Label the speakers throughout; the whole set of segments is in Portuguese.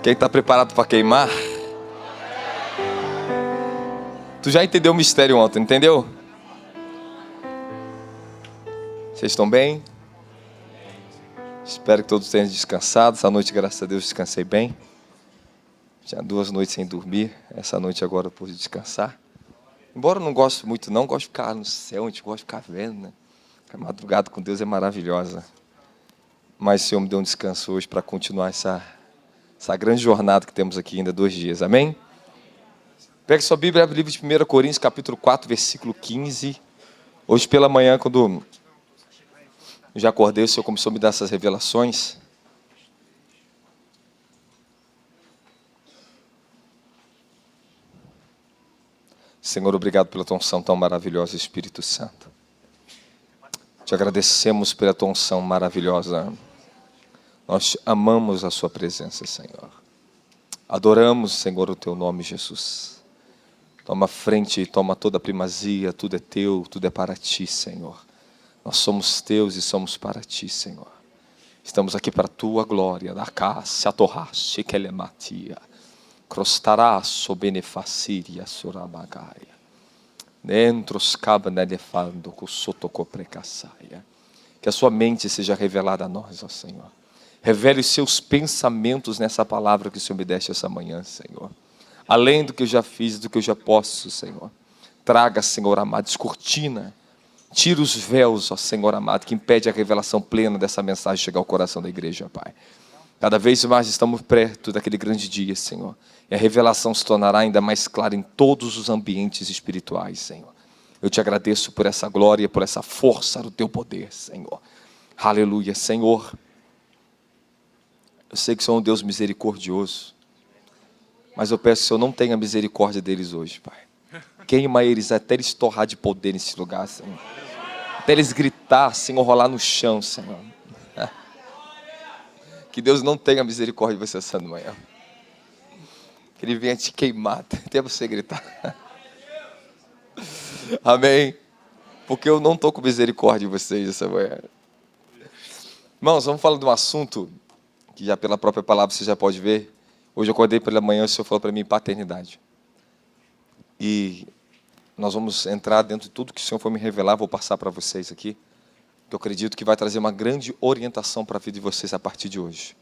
Speaker 1: Quem está preparado para queimar? Tu já entendeu o mistério ontem, entendeu? Vocês estão bem? Espero que todos tenham descansado. Essa noite, graças a Deus, descansei bem. Tinha 2 noites sem dormir. Essa noite agora eu pude descansar. Embora eu não goste muito, não gosto de ficar no céu, a gente gosta de ficar vendo, né? A madrugada com Deus é maravilhosa. Mas o Senhor me deu um descanso hoje para continuar essa grande jornada que temos aqui ainda 2 dias. Amém? Pegue sua Bíblia e abre o livro de 1 Coríntios, capítulo 4, versículo 15. Hoje pela manhã, quando eu já acordei, o Senhor começou a me dar essas revelações. Senhor, obrigado pela tua unção tão maravilhosa, Espírito Santo. Te agradecemos pela tua unção maravilhosa. Nós amamos a sua presença, Senhor. Adoramos, Senhor, o teu nome, Jesus. Toma frente, toma toda a primazia, tudo é teu, tudo é para ti, Senhor. Nós somos teus e somos para ti, Senhor. Estamos aqui para a tua glória. Da casa, atorraste, que ele matia. Crostaraço, benefaciria, surabagaia. Dentro os cabanelefando, com sotocoprecaçaia. Que a sua mente seja revelada a nós, ó Senhor. Revele os seus pensamentos nessa palavra que o Senhor me deste essa manhã, Senhor. Além do que eu já fiz, do que eu já posso, Senhor. Traga, Senhor amado, descortina. Tira os véus, ó Senhor amado, que impede a revelação plena dessa mensagem chegar ao coração da igreja, Pai. Cada vez mais estamos perto daquele grande dia, Senhor. E a revelação se tornará ainda mais clara em todos os ambientes espirituais, Senhor. Eu te agradeço por essa glória, por essa força do teu poder, Senhor. Aleluia, Senhor. Eu sei que o Senhor é um Deus misericordioso. Mas eu peço que o Senhor não tenha misericórdia deles hoje, Pai. Queima eles até eles torrar de poder nesse lugar, Senhor. Até eles gritar, Senhor, rolar no chão, Senhor. Que Deus não tenha misericórdia de você essa manhã. Que Ele venha te queimar até você gritar. Amém? Porque eu não estou com misericórdia de vocês essa manhã. Irmãos, vamos falar de um assunto que já pela própria palavra você já pode ver. Hoje eu acordei pela manhã e o Senhor falou para mim paternidade. E nós vamos entrar dentro de tudo que o Senhor for me revelar, vou passar para vocês aqui. Que eu acredito que vai trazer uma grande orientação para a vida de vocês a partir de hoje.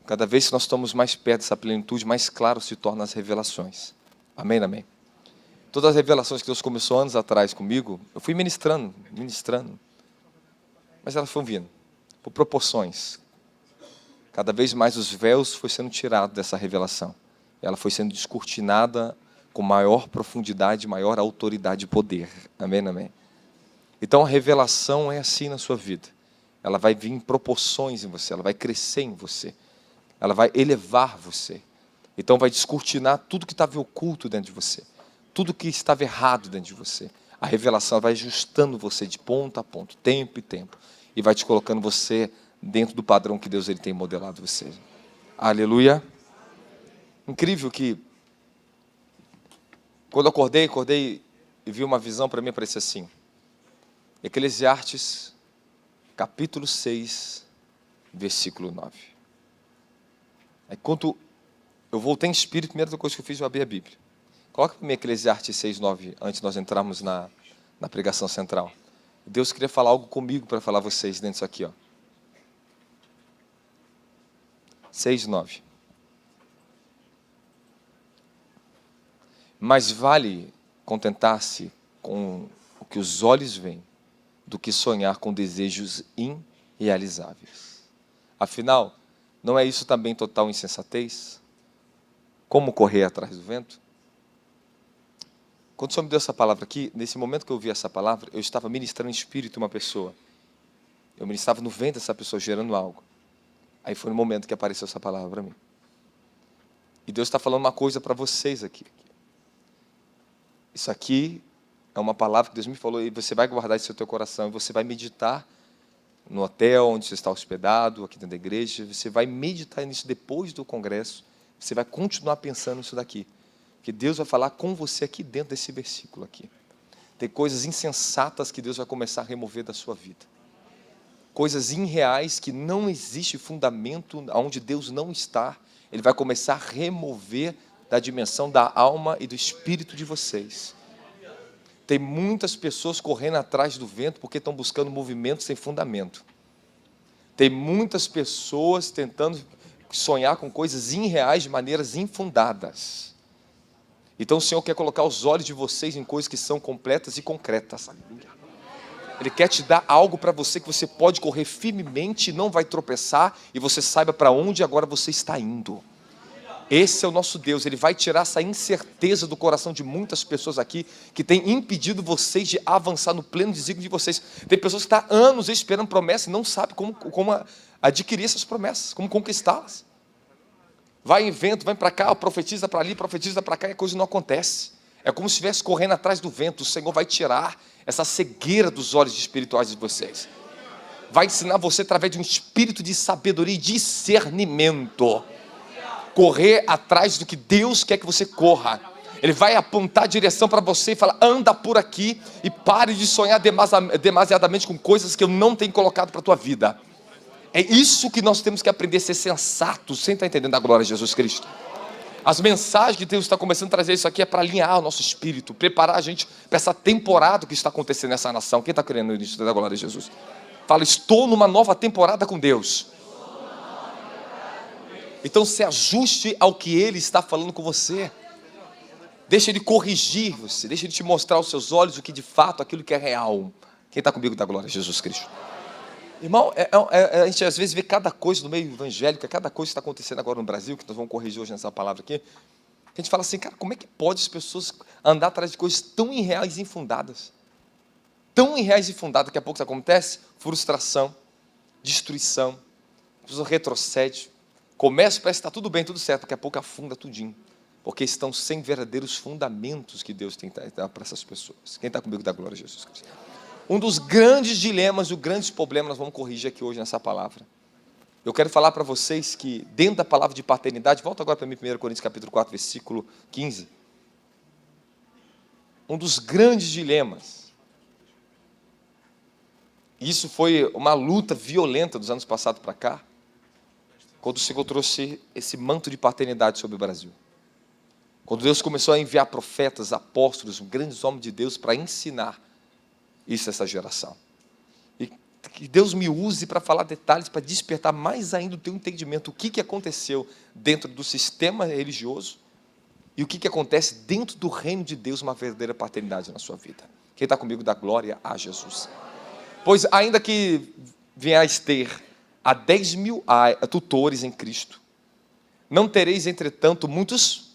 Speaker 1: Cada vez que nós estamos mais perto dessa plenitude, mais claro se tornam as revelações. Amém, amém. Todas as revelações que Deus começou anos atrás comigo, eu fui ministrando. Mas elas foram vindo, por proporções. Cada vez mais os véus foram sendo tirados dessa revelação. Ela foi sendo descortinada com maior profundidade, maior autoridade e poder. Amém, amém. Então a revelação é assim na sua vida. Ela vai vir em proporções em você, ela vai crescer em você. Ela vai elevar você. Então vai descortinar tudo que estava oculto dentro de você. Tudo que estava errado dentro de você. A revelação vai ajustando você de ponta a ponta, tempo e tempo. E vai te colocando você dentro do padrão que Deus ele tem modelado você. Aleluia. Incrível que quando eu acordei e vi uma visão para mim, parecia assim. Eclesiastes, capítulo 6, versículo 9. Aí quando eu voltei em espírito, a primeira coisa que eu fiz, eu abri a Bíblia. Coloca para mim Eclesiastes 6, 9, antes de nós entrarmos na pregação central. Deus queria falar algo comigo para falar a vocês dentro disso aqui, ó. 6, 9. Mais vale contentar-se com o que os olhos veem do que sonhar com desejos irrealizáveis. Afinal, não é isso também total insensatez? Como correr atrás do vento? Quando o Senhor me deu essa palavra aqui, nesse momento que eu ouvi essa palavra, eu estava ministrando em espírito uma pessoa. Eu ministrava no ventre dessa pessoa, gerando algo. Aí foi no momento que apareceu essa palavra para mim. E Deus está falando uma coisa para vocês aqui. Isso aqui é uma palavra que Deus me falou, e você vai guardar isso no teu coração, e você vai meditar no hotel onde você está hospedado, aqui dentro da igreja, você vai meditar nisso depois do congresso, você vai continuar pensando nisso daqui. Que Deus vai falar com você aqui dentro desse versículo aqui. Tem coisas insensatas que Deus vai começar a remover da sua vida. coisas irreais que não existe fundamento, onde Deus não está, Ele vai começar a remover da dimensão da alma e do espírito de vocês. Tem muitas pessoas correndo atrás do vento porque estão buscando movimento sem fundamento. Tem muitas pessoas tentando sonhar com coisas irreais de maneiras infundadas. Então o Senhor quer colocar os olhos de vocês em coisas que são completas e concretas. Ele quer te dar algo para você que você pode correr firmemente, não vai tropeçar, e você saiba para onde agora você está indo. Esse é o nosso Deus. Ele vai tirar essa incerteza do coração de muitas pessoas aqui, que tem impedido vocês de avançar no pleno desígnio de vocês. Tem pessoas que estão há anos esperando promessas e não sabem como adquirir essas promessas, como conquistá-las. Vai em vento, vai para cá, profetiza para ali, profetiza para cá, e a coisa não acontece. É como se estivesse correndo atrás do vento. O Senhor vai tirar essa cegueira dos olhos espirituais de vocês. Vai ensinar você através de um espírito de sabedoria e discernimento. Correr atrás do que Deus quer que você corra. Ele vai apontar a direção para você e falar: anda por aqui e pare de sonhar demasiadamente com coisas que eu não tenho colocado para a tua vida. É isso que nós temos que aprender a ser sensatos, sem estar entendendo a glória de Jesus Cristo. As mensagens que Deus está começando a trazer isso aqui é para alinhar o nosso espírito, preparar a gente para essa temporada que está acontecendo nessa nação. Quem está querendo isso da glória de Jesus? Fala: estou numa nova temporada com Deus. Então se ajuste ao que Ele está falando com você. Deixa Ele corrigir você, deixa Ele te mostrar aos seus olhos o que de fato, aquilo que é real. Quem está comigo da glória de Jesus Cristo? Irmão, a gente às vezes vê cada coisa no meio evangélico, cada coisa que está acontecendo agora no Brasil, que nós vamos corrigir hoje nessa palavra aqui. A gente fala assim: cara, como é que pode as pessoas andar atrás de coisas tão irreais e infundadas? Tão irreais e infundadas, daqui a pouco isso acontece? Frustração, destruição, a pessoa retrocede. Começa, parece que está tudo bem, tudo certo, daqui a pouco afunda tudinho, porque estão sem verdadeiros fundamentos que Deus tem que dar para essas pessoas. Quem está comigo da glória de Jesus Cristo? Um dos grandes dilemas, o grande problema, nós vamos corrigir aqui hoje nessa palavra. Eu quero falar para vocês que dentro da palavra de paternidade, volta agora para mim, 1 Coríntios capítulo 4, versículo 15. Um dos grandes dilemas, isso foi uma luta violenta dos anos passados para cá, quando o Senhor trouxe esse manto de paternidade sobre o Brasil. Quando Deus começou a enviar profetas, apóstolos, grandes homens de Deus para ensinar isso a essa geração. E que Deus me use para falar detalhes, para despertar mais ainda o teu entendimento. O que aconteceu dentro do sistema religioso e o que acontece dentro do reino de Deus, uma verdadeira paternidade na sua vida. Quem está comigo, dá glória a Jesus. Pois ainda que venhais ter a 10.000 tutores em Cristo, não tereis, entretanto, muitos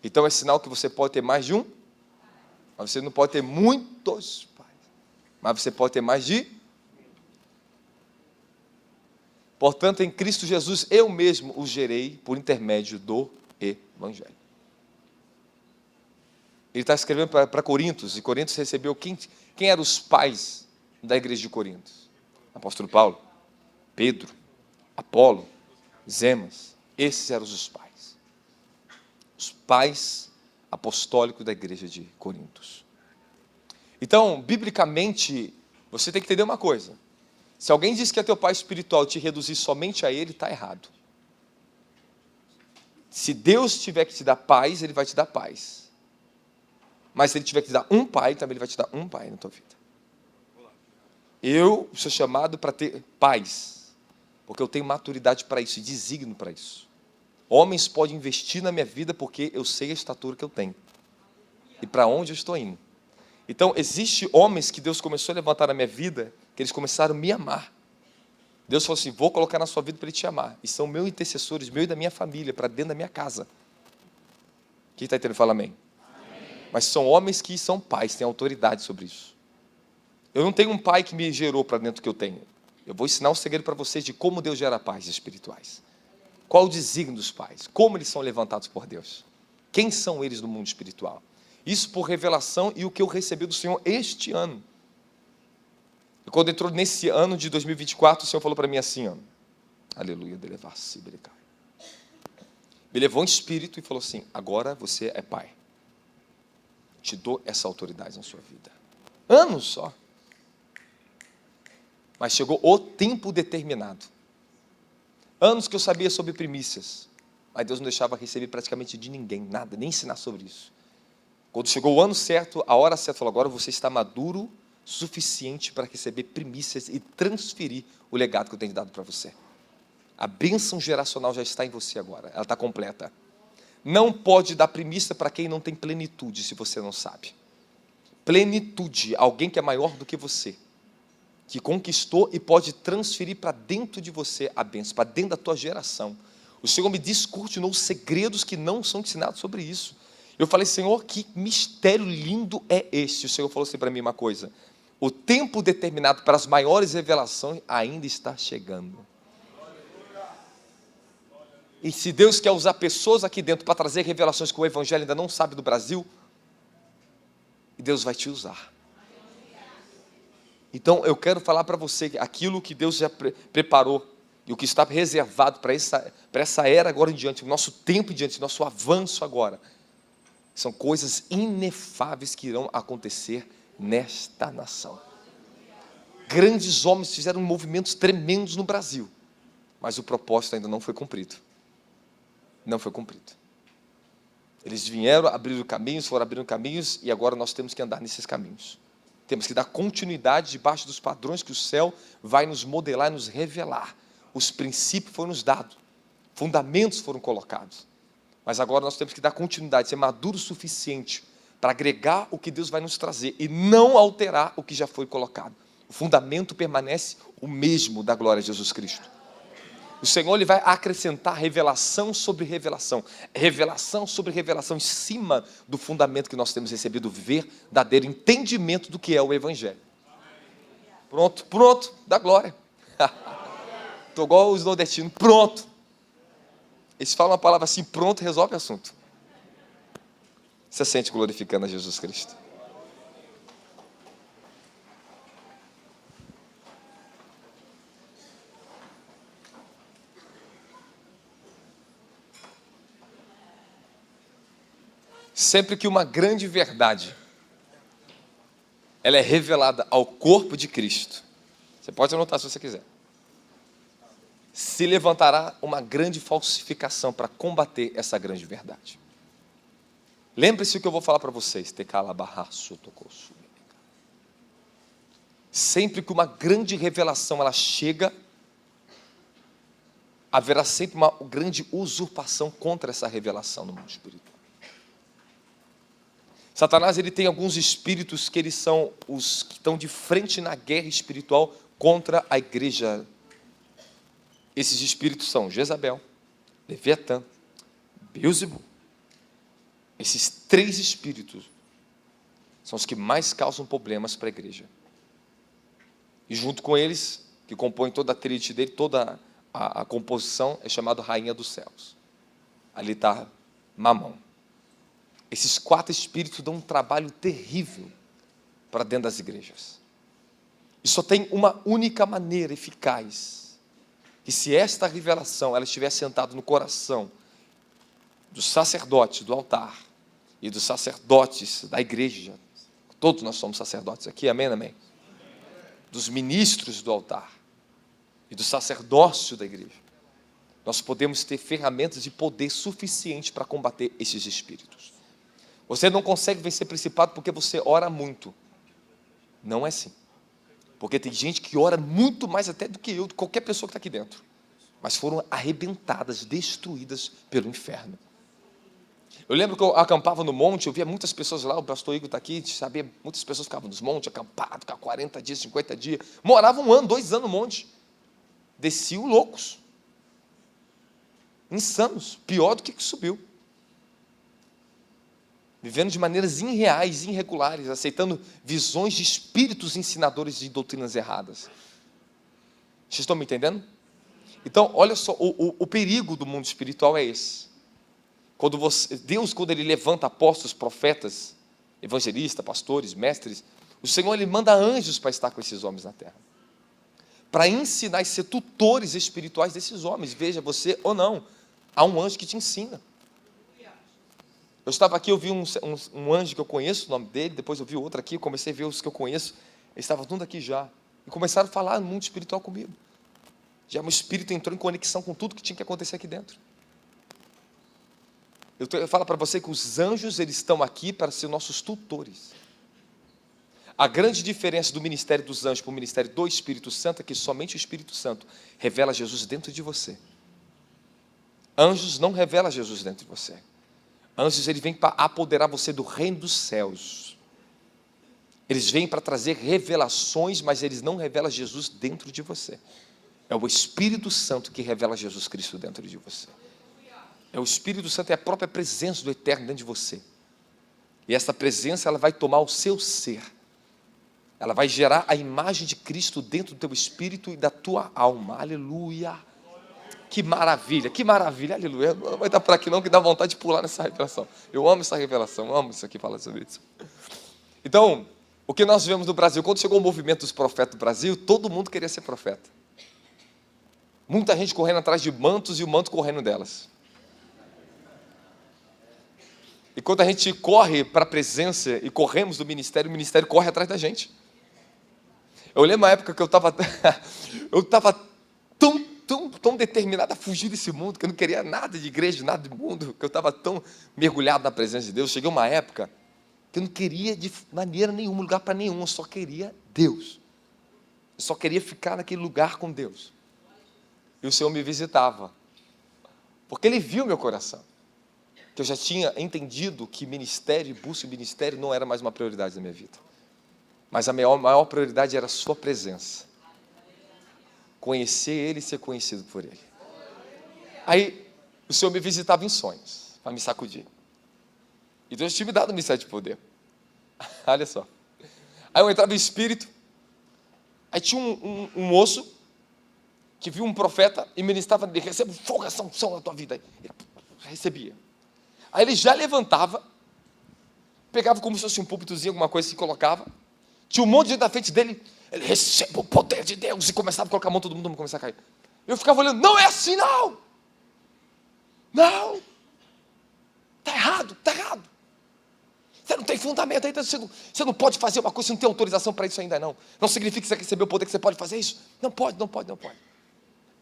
Speaker 1: Então é sinal que você pode ter mais de um, mas você não pode ter muitos pais, mas você pode ter mais de. Portanto, em Cristo Jesus, eu mesmo os gerei por intermédio do Evangelho. Ele está escrevendo para Corintos, e Corintos recebeu quem eram os pais da igreja de Corintos? Apóstolo Paulo, Pedro, Apolo, Zemas. Esses eram os pais. Os pais apostólicos da igreja de Corintos. Então, biblicamente, você tem que entender uma coisa. Se alguém diz que é teu pai espiritual e te reduzir somente a ele, está errado. Se Deus tiver que te dar paz, Ele vai te dar paz. Mas se Ele tiver que te dar um pai, também Ele vai te dar um pai na tua vida. Eu sou chamado para ter paz, porque eu tenho maturidade para isso e designo para isso. Homens podem investir na minha vida porque eu sei a estatura que eu tenho e para onde eu estou indo. Então, existem homens que Deus começou a levantar na minha vida, que eles começaram a me amar. Deus falou assim: vou colocar na sua vida para Ele te amar. E são meus intercessores, meu e da minha família, para dentro da minha casa. Quem está entendendo, fala amém. Mas são homens que são pais, têm autoridade sobre isso. Eu não tenho um pai que me gerou para dentro do que eu tenho. Eu vou ensinar um segredo para vocês de como Deus gera pais espirituais. Qual o desígnio dos pais? Como eles são levantados por Deus? Quem são eles no mundo espiritual? Isso por revelação e o que eu recebi do Senhor este ano. E quando entrou nesse ano de 2024, o Senhor falou para mim assim, ó, aleluia, me levou em espírito e falou assim: agora você é pai. te dou essa autoridade na sua vida. Anos só. Mas chegou o tempo determinado. Anos que eu sabia sobre primícias, mas Deus não deixava receber praticamente de ninguém, nada, nem ensinar sobre isso. Quando chegou o ano certo, a hora certa, falou, agora você está maduro suficiente para receber primícias e transferir o legado que eu tenho dado para você. A bênção geracional já está em você agora, ela está completa. Não pode dar primícia para quem não tem plenitude, se você não sabe. Plenitude, alguém que é maior do que você, que conquistou e pode transferir para dentro de você a bênção, para dentro da tua geração. O Senhor me descortinou segredos que não são ensinados sobre isso. Eu falei, Senhor, que mistério lindo é este? O Senhor falou assim para mim uma coisa, o tempo determinado para as maiores revelações ainda está chegando. E se Deus quer usar pessoas aqui dentro para trazer revelações que o Evangelho ainda não sabe do Brasil, Deus vai te usar. Então eu quero falar para você que aquilo que Deus já preparou e o que está reservado para essa era agora em diante, o nosso tempo em diante, o nosso avanço agora, são coisas inefáveis que irão acontecer nesta nação. Grandes homens fizeram movimentos tremendos no Brasil, mas o propósito ainda não foi cumprido. Não foi cumprido. Eles vieram, abriram caminhos, foram abrindo caminhos, e agora nós temos que andar nesses caminhos. Temos que dar continuidade debaixo dos padrões que o céu vai nos modelar e nos revelar. Os princípios foram nos dados, fundamentos foram colocados. Mas agora nós temos que dar continuidade, ser maduro o suficiente para agregar o que Deus vai nos trazer e não alterar o que já foi colocado. O fundamento permanece o mesmo da glória de Jesus Cristo. O Senhor ele vai acrescentar revelação sobre revelação em cima do fundamento que nós temos recebido, o verdadeiro entendimento do que é o Evangelho. Pronto, dá glória. Estou igual os nordestinos, pronto. Eles falam uma palavra assim, pronto, resolve o assunto. Você sente glorificando a Jesus Cristo. Sempre que uma grande verdade ela é revelada ao corpo de Cristo, você pode anotar se você quiser, se levantará uma grande falsificação para combater essa grande verdade. Lembre-se o que eu vou falar para vocês. Sempre que uma grande revelação ela chega, haverá sempre uma grande usurpação contra essa revelação no mundo espiritual. Satanás ele tem alguns espíritos que eles são os que estão de frente na guerra espiritual contra a igreja. Esses espíritos são Jezabel, Leviatã, Beelzebul. Esses 3 espíritos são os que mais causam problemas para a igreja. E junto com eles, que compõem toda a tríade dele, toda a composição, é chamado Rainha dos Céus. Ali está Mamon. Esses 4 espíritos dão um trabalho terrível para dentro das igrejas. E só tem uma única maneira eficaz, que se esta revelação ela estiver sentada no coração dos sacerdotes do altar e dos sacerdotes da igreja, todos nós somos sacerdotes aqui, amém, amém? Dos ministros do altar e do sacerdócio da igreja, nós podemos ter ferramentas de poder suficiente para combater esses espíritos. Você não consegue vencer principado porque você ora muito. Não é assim. Porque tem gente que ora muito mais até do que eu, de qualquer pessoa que está aqui dentro. Mas foram arrebentadas, destruídas pelo inferno. Eu lembro que eu acampava no monte, eu via muitas pessoas lá, o pastor Igor está aqui, sabia, muitas pessoas ficavam nos montes, acampados, ficavam 40 dias, 50 dias, moravam 1 ano, 2 anos no monte. Desciam loucos. Insanos, pior do que subiu. Vivendo de maneiras irreais, irregulares, aceitando visões de espíritos ensinadores de doutrinas erradas. Vocês estão me entendendo? Então, olha só, o perigo do mundo espiritual é esse. Deus, quando Ele levanta apóstolos, profetas, evangelistas, pastores, mestres, o Senhor Ele manda anjos para estar com esses homens na terra. Para ensinar e ser tutores espirituais desses homens. Veja, você ou não, há um anjo que te ensina. Eu estava aqui, eu vi um anjo que eu conheço, o nome dele, depois eu vi outro aqui, eu comecei a ver os que eu conheço, eles estavam tudo aqui já, e começaram a falar no mundo espiritual comigo. Já o meu espírito entrou em conexão com tudo que tinha que acontecer aqui dentro. Eu falo para você que os anjos, eles estão aqui para ser nossos tutores. A grande diferença do ministério dos anjos para o ministério do Espírito Santo é que somente o Espírito Santo revela Jesus dentro de você. Anjos não revelam Jesus dentro de você. Anjos, eles vêm para apoderar você do reino dos céus. Eles vêm para trazer revelações, mas eles não revelam Jesus dentro de você. É o Espírito Santo que revela Jesus Cristo dentro de você. É o Espírito Santo, é a própria presença do Eterno dentro de você. E essa presença, ela vai tomar o seu ser. Ela vai gerar a imagem de Cristo dentro do teu espírito e da tua alma. Aleluia! Que maravilha, aleluia. Não vai dar para aqui não, que dá vontade de pular nessa revelação. Eu amo essa revelação, eu amo isso aqui, falar sobre isso. Então, o que nós vemos no Brasil, quando chegou o movimento dos profetas do Brasil, todo mundo queria ser profeta. Muita gente correndo atrás de mantos e o manto correndo delas. E quando a gente corre para a presença e corremos do ministério, o ministério corre atrás da gente. Eu lembro uma época que eu estava tão determinado a fugir desse mundo, que eu não queria nada de igreja, nada de mundo, que eu estava tão mergulhado na presença de Deus. Cheguei uma época que eu não queria de maneira nenhuma, lugar para nenhum, eu só queria Deus. Eu só queria ficar naquele lugar com Deus. E o Senhor me visitava, porque Ele viu meu coração, que eu já tinha entendido que ministério e busca de ministério não era mais uma prioridade da minha vida, mas a maior prioridade era a sua presença, conhecer Ele e ser conhecido por Ele. Aí o Senhor me visitava em sonhos, para me sacudir, e Deus tinha me dado um ministério de poder. Olha só, aí eu entrava no Espírito, aí tinha um moço que viu um profeta e ministrava nele: receba fogo, essa unção na tua vida. Ele recebia. Aí ele já levantava, pegava como se fosse um púlpitozinho, alguma coisa, se colocava, tinha um monte de gente na frente dele, ele recebe o poder de Deus, e começava a colocar a mão, todo mundo começava a cair. Eu ficava olhando: não é assim não, está errado, você não tem fundamento ainda, você não pode fazer uma coisa, você não tem autorização para isso ainda não significa que você recebeu o poder, que você pode fazer isso, não pode.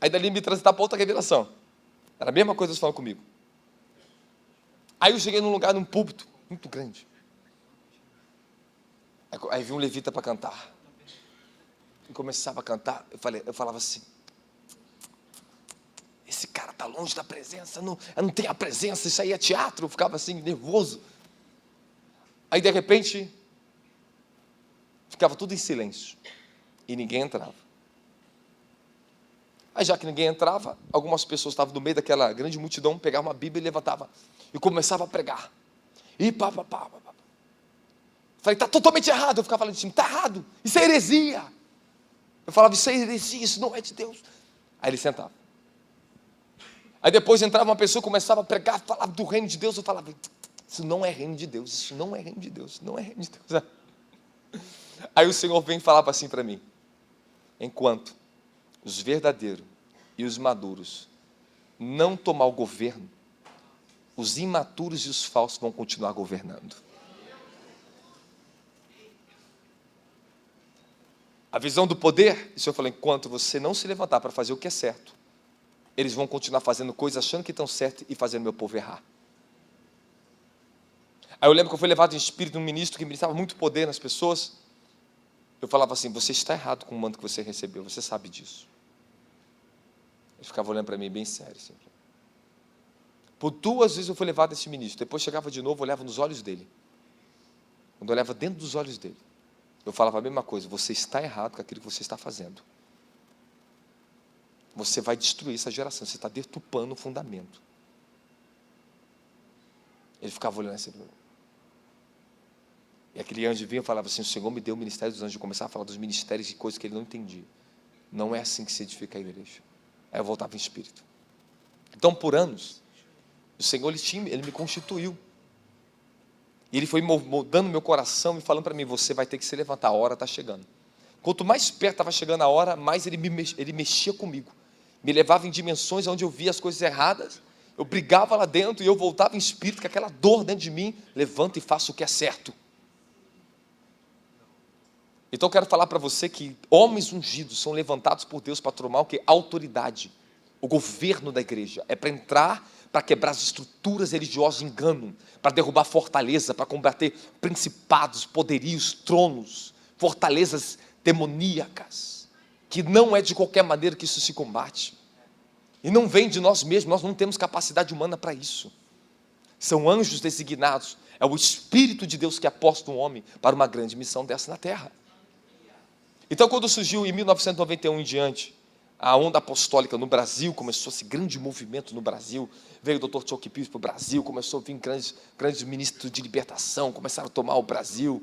Speaker 1: Aí dali me transitar para outra revelação, era a mesma coisa que falando comigo. Aí eu cheguei num lugar, num púlpito muito grande. Aí vi um levita para cantar. E começava a cantar, eu falava assim: esse cara está longe da presença, não tem a presença, isso aí é teatro. Eu ficava assim, nervoso. Aí de repente, ficava tudo em silêncio, e ninguém entrava. Aí já que ninguém entrava, algumas pessoas estavam no meio daquela grande multidão, pegavam uma Bíblia e levantavam, e começava a pregar. E pá. Falei: está totalmente errado. Eu ficava falando assim: está errado, isso é heresia. Eu falava: isso é heresia, isso não é de Deus. Aí ele sentava. Aí depois entrava uma pessoa, começava a pregar, falava do reino de Deus. Eu falava: isso não é reino de Deus, isso não é reino de Deus, não é reino de Deus. Aí o Senhor vem falar assim para mim: enquanto os verdadeiros e os maduros não tomar o governo, os imaturos e os falsos vão continuar governando. A visão do poder, o Senhor falou: enquanto você não se levantar para fazer o que é certo, eles vão continuar fazendo coisas achando que estão certo e fazendo meu povo errar. Aí eu lembro que eu fui levado em espírito num ministro que ministrava muito poder nas pessoas. Eu falava assim: você está errado com o manto que você recebeu, você sabe disso. Ele ficava olhando para mim bem sério assim. Por 2 vezes eu fui levado a esse ministro. Depois chegava de novo, olhava nos olhos dele. Quando eu olhava dentro dos olhos dele, eu falava a mesma coisa: você está errado com aquilo que você está fazendo. Você vai destruir essa geração, você está deturpando o fundamento. Ele ficava olhando assim. E aquele anjo vinha e falava assim: o Senhor me deu o ministério dos anjos. Eu começava a falar dos ministérios e coisas que ele não entendia. Não é assim que se edifica a igreja. Aí eu voltava em espírito. Então, por anos, o Senhor ele me constituiu. E Ele foi moldando meu coração e falando para mim: você vai ter que se levantar, a hora está chegando. Quanto mais perto estava chegando a hora, mais ele mexia comigo. Me levava em dimensões onde eu via as coisas erradas. Eu brigava lá dentro e eu voltava em espírito com aquela dor dentro de mim. Levanta e faça o que é certo. Então eu quero falar para você que homens ungidos são levantados por Deus para tomar o que? Autoridade. O governo da igreja é para entrar, para quebrar as estruturas religiosas de engano, para derrubar fortaleza, para combater principados, poderios, tronos, fortalezas demoníacas, que não é de qualquer maneira que isso se combate. E não vem de nós mesmos, nós não temos capacidade humana para isso. São anjos designados, é o Espírito de Deus que aposta um homem para uma grande missão dessa na terra. Então, quando surgiu em 1991 em diante, a onda apostólica no Brasil, começou esse grande movimento no Brasil, veio o Dr. Chuck Pierce para o Brasil, começou a vir grandes ministros de libertação, começaram a tomar o Brasil.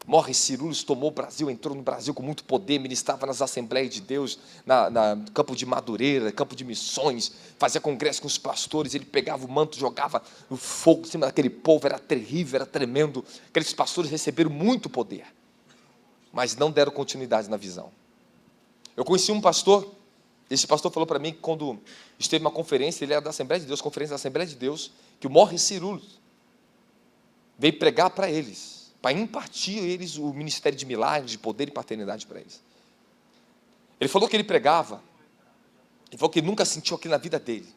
Speaker 1: Morris Cerullos tomou o Brasil, entrou no Brasil com muito poder, ministrava nas Assembleias de Deus, no campo de Madureira, campo de missões, fazia congresso com os pastores, ele pegava o manto, jogava o fogo em cima daquele povo, era terrível, era tremendo. Aqueles pastores receberam muito poder, mas não deram continuidade na visão. Eu conheci um pastor, esse pastor falou para mim que quando esteve numa conferência, ele era da Assembleia de Deus, conferência da Assembleia de Deus, que o Morris Cerullos veio pregar para eles, para impartir a eles o ministério de milagres, de poder e paternidade para eles. Ele falou que ele pregava, ele falou que nunca sentiu aquilo na vida dele.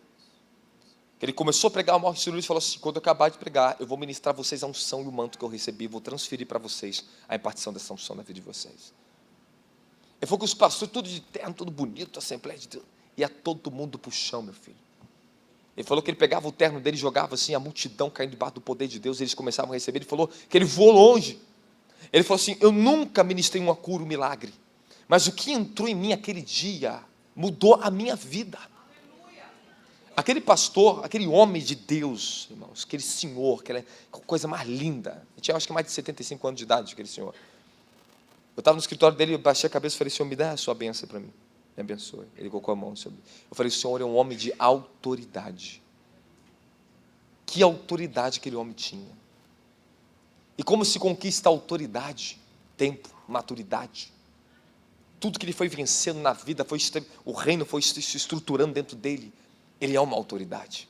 Speaker 1: Ele começou a pregar, o Morris Cerullos falou assim: quando eu acabar de pregar, eu vou ministrar a vocês a unção e o manto que eu recebi, vou transferir para vocês a impartição dessa unção na vida de vocês. Ele falou que os pastores, tudo de terno, tudo bonito, Assembleia de Deus, ia todo mundo para o chão, meu filho. Ele falou que ele pegava o terno dele, jogava assim, a multidão caindo debaixo do poder de Deus, eles começavam a receber. Ele falou que ele voou longe. Ele falou assim: eu nunca ministrei uma cura, um milagre, mas o que entrou em mim aquele dia mudou a minha vida. Aquele pastor, aquele homem de Deus, irmãos, aquele senhor, aquela coisa mais linda. Ele tinha, acho que mais de 75 anos de idade, aquele senhor. Eu estava no escritório dele, eu baixei a cabeça e falei: Senhor, me dá a sua bênção para mim. Me abençoe. Ele colocou a mão sobre mim. Eu falei: o Senhor é um homem de autoridade. Que autoridade aquele homem tinha. E como se conquista a autoridade? Tempo, maturidade. Tudo que ele foi vencendo na vida, o reino foi se estruturando dentro dele. Ele é uma autoridade.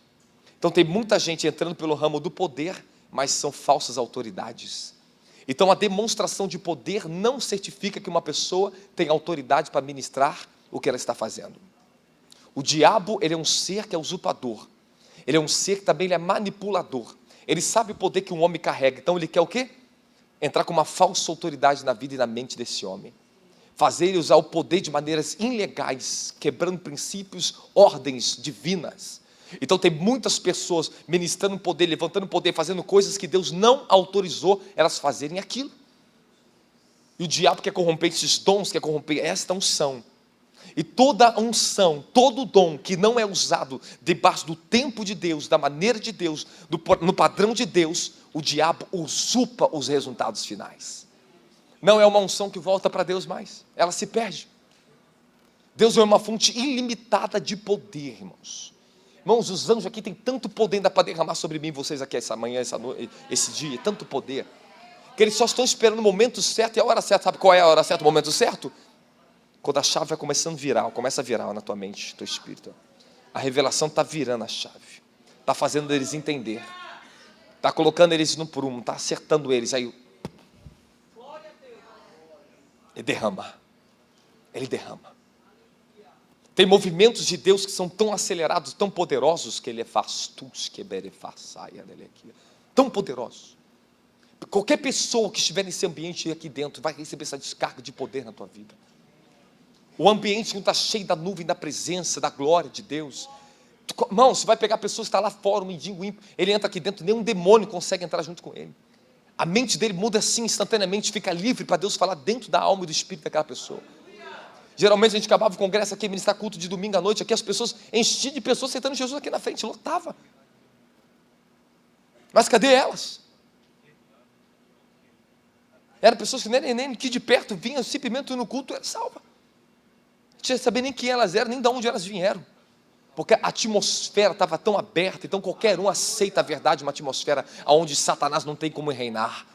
Speaker 1: Então tem muita gente entrando pelo ramo do poder, mas são falsas autoridades. Então a demonstração de poder não certifica que uma pessoa tem autoridade para ministrar o que ela está fazendo. O diabo, ele é um ser que é usurpador. Ele é um ser que também ele é manipulador. Ele sabe o poder que um homem carrega. Então ele quer o quê? Entrar com uma falsa autoridade na vida e na mente desse homem. Fazer ele usar o poder de maneiras ilegais, quebrando princípios, ordens divinas. Então tem muitas pessoas ministrando poder, levantando poder, fazendo coisas que Deus não autorizou elas fazerem aquilo. E o diabo quer corromper esses dons, quer corromper esta unção. E toda unção, todo dom que não é usado debaixo do tempo de Deus, da maneira de Deus, no padrão de Deus, o diabo usurpa os resultados finais. Não é uma unção que volta para Deus mais, ela se perde. Deus é uma fonte ilimitada de poder, irmãos. Irmãos, os anjos aqui têm tanto poder ainda para derramar sobre mim, vocês aqui essa manhã, essa noite, esse dia, tanto poder, que eles só estão esperando o momento certo e a hora certa. Sabe qual é a hora certa, o momento certo? Quando a chave vai começando a virar, começa a virar na tua mente, teu espírito. A revelação está virando a chave, está fazendo eles entender, está colocando eles no prumo, está acertando eles, aí ele derrama. Tem movimentos de Deus que são tão acelerados, tão poderosos, que ele faz tão poderosos. Qualquer pessoa que estiver nesse ambiente aqui dentro vai receber essa descarga de poder na tua vida. O ambiente está cheio da nuvem da presença, da glória de Deus. Irmão, você vai pegar pessoas que estão lá fora, um mendigo ímpio, ele entra aqui dentro, nenhum demônio consegue entrar junto com ele. A mente dele muda assim instantaneamente, fica livre para Deus falar dentro da alma e do espírito daquela pessoa. Geralmente a gente acabava o congresso aqui, ministrar culto de domingo à noite, aqui as pessoas, enchiam de pessoas aceitando Jesus aqui na frente, lotava. Mas cadê elas? Eram pessoas que nem aqui de perto vinham, simplesmente no culto, era salva. Não tinha saber nem quem elas eram, nem de onde elas vieram. Porque a atmosfera estava tão aberta, então qualquer um aceita a verdade, uma atmosfera onde Satanás não tem como reinar,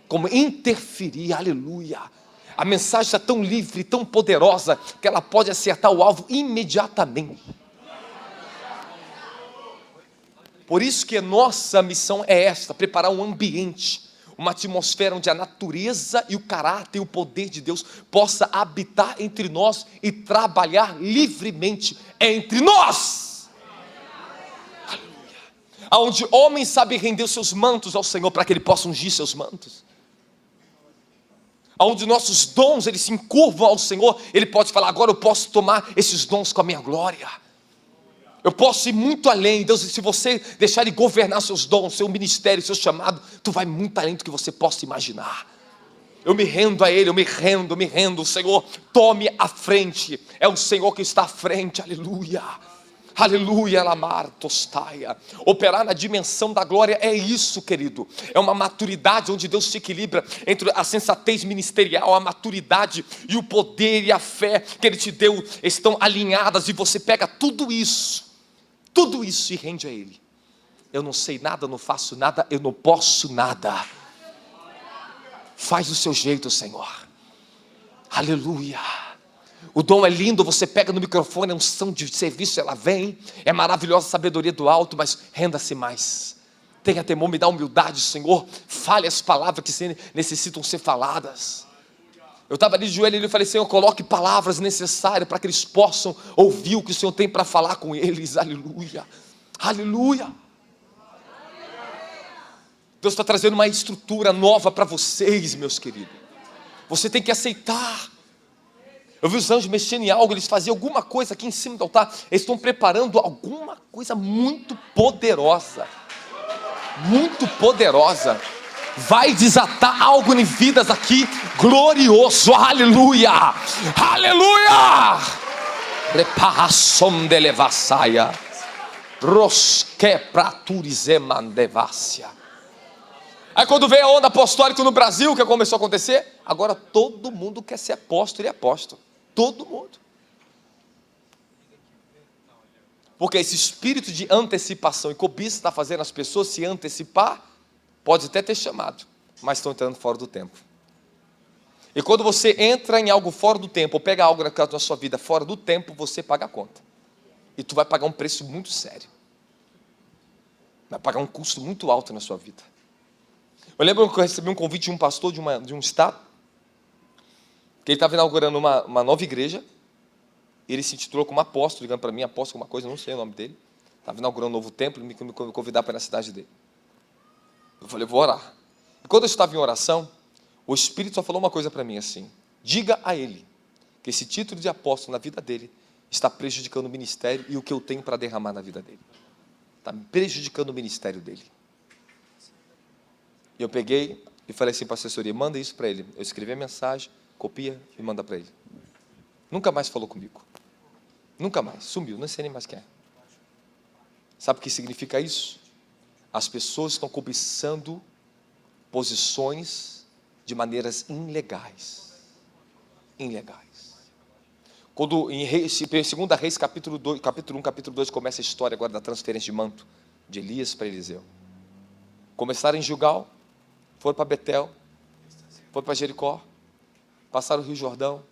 Speaker 1: como interferir, aleluia. A mensagem está tão livre, tão poderosa, que ela pode acertar o alvo imediatamente. Por isso que a nossa missão é esta: preparar um ambiente, uma atmosfera onde a natureza e o caráter e o poder de Deus possa habitar entre nós e trabalhar livremente entre nós. Aleluia. Onde homens sabem render os seus mantos ao Senhor para que Ele possa ungir seus mantos. Onde nossos dons eles se encurvam ao Senhor, Ele pode falar: agora eu posso tomar esses dons com a minha glória. Eu posso ir muito além. Deus, se você deixar Ele governar seus dons, seu ministério, seu chamado, tu vai muito além do que você possa imaginar. Eu me rendo a Ele, eu me rendo. O Senhor, tome a frente. É o Senhor que está à frente, aleluia. Aleluia, lamar tostaia. Operar na dimensão da glória é isso, querido. É uma maturidade onde Deus se equilibra entre a sensatez ministerial, a maturidade e o poder e a fé que Ele te deu estão alinhadas, e você pega tudo isso e rende a Ele. Eu não sei nada, eu não faço nada, eu não posso nada. Faz do seu jeito, Senhor. Aleluia. O dom é lindo, você pega no microfone, a unção de serviço, ela vem, é maravilhosa a sabedoria do alto, mas renda-se mais. Tenha temor, me dá humildade, Senhor. Fale as palavras que necessitam ser faladas. Eu estava ali de joelho e falei: Senhor, coloque palavras necessárias para que eles possam ouvir o que o Senhor tem para falar com eles. Aleluia, aleluia. Deus está trazendo uma estrutura nova para vocês, meus queridos. Você tem que aceitar. Eu vi os anjos mexendo em algo, eles faziam alguma coisa aqui em cima do altar. Eles estão preparando alguma coisa muito poderosa. Muito poderosa. Vai desatar algo em vidas aqui glorioso. Aleluia, aleluia. Reparação de levassaia. Rosque praturizemandevácia. Aí quando veio a onda apostólica no Brasil, o que começou a acontecer? Agora todo mundo quer ser apóstolo e apóstolo. Todo mundo. Porque esse espírito de antecipação e cobiça está fazendo as pessoas se antecipar. Pode até ter chamado, mas estão entrando fora do tempo. E quando você entra em algo fora do tempo, ou pega algo na sua vida fora do tempo, você paga a conta. E tu vai pagar um preço muito sério. Vai pagar um custo muito alto na sua vida. Eu lembro que eu recebi um convite de um pastor de um estado, que ele estava inaugurando uma nova igreja. Ele se intitulou como apóstolo, ligando para mim, apóstolo alguma coisa, não sei o nome dele. Estava inaugurando um novo templo, me convidar para ir na cidade dele. Eu falei: vou orar. E quando eu estava em oração, o Espírito só falou uma coisa para mim assim: diga a ele que esse título de apóstolo na vida dele está prejudicando o ministério e o que eu tenho para derramar na vida dele. Está prejudicando o ministério dele. E eu peguei e falei assim para a assessoria: manda isso para ele. Eu escrevi a mensagem, copia e manda para ele. Nunca mais falou comigo. Nunca mais. Sumiu, não sei nem mais quem é. Sabe o que significa isso? As pessoas estão cobiçando posições de maneiras ilegais. Ilegais. Quando em 2 Reis, capítulo 1, capítulo 2, começa a história agora da transferência de manto de Elias para Eliseu. Começaram em Gilgal, foram para Betel, foram para Jericó, passaram o Rio Jordão.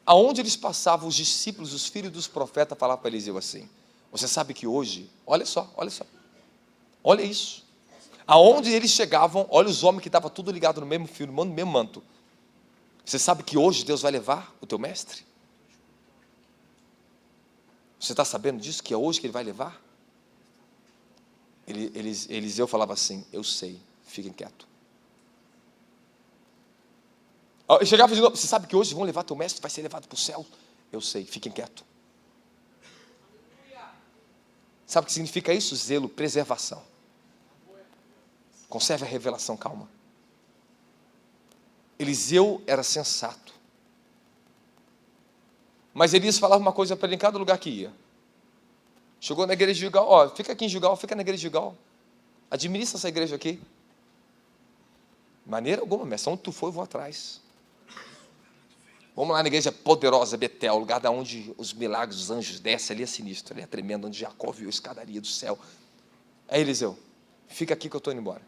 Speaker 1: Aonde eles passavam, os discípulos, os filhos dos profetas, falavam para Eliseu assim: você sabe que hoje, olha só, olha isso. Aonde eles chegavam, olha os homens que estavam tudo ligado no mesmo fio, no mesmo manto. Você sabe que hoje Deus vai levar o teu mestre? Você está sabendo disso, que é hoje que Ele vai levar? Eliseu falava assim: eu sei, fiquem quietos. Eu chegava de novo: você sabe que hoje vão levar teu mestre, vai ser levado para o céu? Eu sei, fiquem quietos. Sabe o que significa isso? Zelo, preservação. Conserve a revelação, calma. Eliseu era sensato. Mas Elias falava uma coisa para ele em cada lugar que ia. Chegou na igreja de Gilgal: fica aqui em Gilgal, fica na igreja de Gilgal. Administra essa igreja aqui. De maneira alguma, mestre, onde tu for, eu vou atrás. Vamos lá na igreja poderosa, Betel, lugar da onde os milagres, os anjos descem, ali é sinistro, ali é tremendo, onde Jacó viu a escadaria do céu. Aí Eliseu: fica aqui que eu estou indo embora.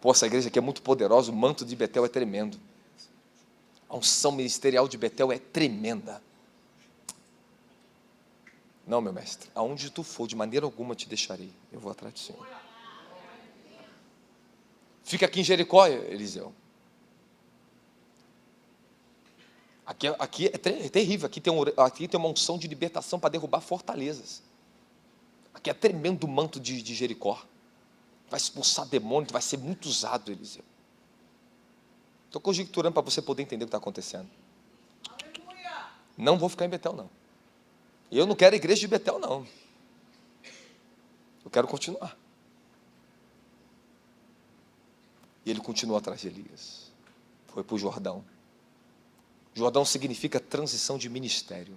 Speaker 1: Pô, essa igreja aqui é muito poderosa, o manto de Betel é tremendo. A unção ministerial de Betel é tremenda. Não, meu mestre, aonde tu for, de maneira alguma te deixarei. Eu vou atrás do Senhor. Fica aqui em Jericó, Eliseu. Aqui é terrível. Aqui tem uma unção de libertação para derrubar fortalezas. Aqui é tremendo o manto de Jericó. Vai expulsar demônio, vai ser muito usado, Eliseu. Estou conjecturando para você poder entender o que está acontecendo. Não vou ficar em Betel, não. Eu não quero a igreja de Betel, não. Eu quero continuar. E ele continuou atrás de Elias. Foi para o Jordão. Jordão significa transição de ministério.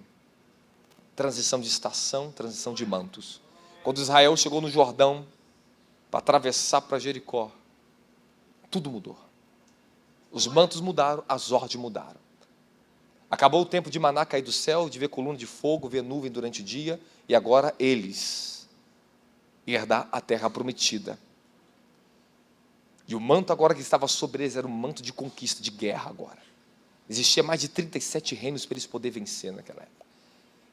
Speaker 1: Transição de estação, transição de mantos. Quando Israel chegou no Jordão, para atravessar para Jericó, tudo mudou. Os mantos mudaram, as ordens mudaram. Acabou o tempo de maná cair do céu, de ver coluna de fogo, ver nuvem durante o dia, e agora eles herdar a terra prometida. E o manto agora que estava sobre eles era um manto de conquista, de guerra agora. Existia mais de 37 reinos para eles poderem vencer naquela época.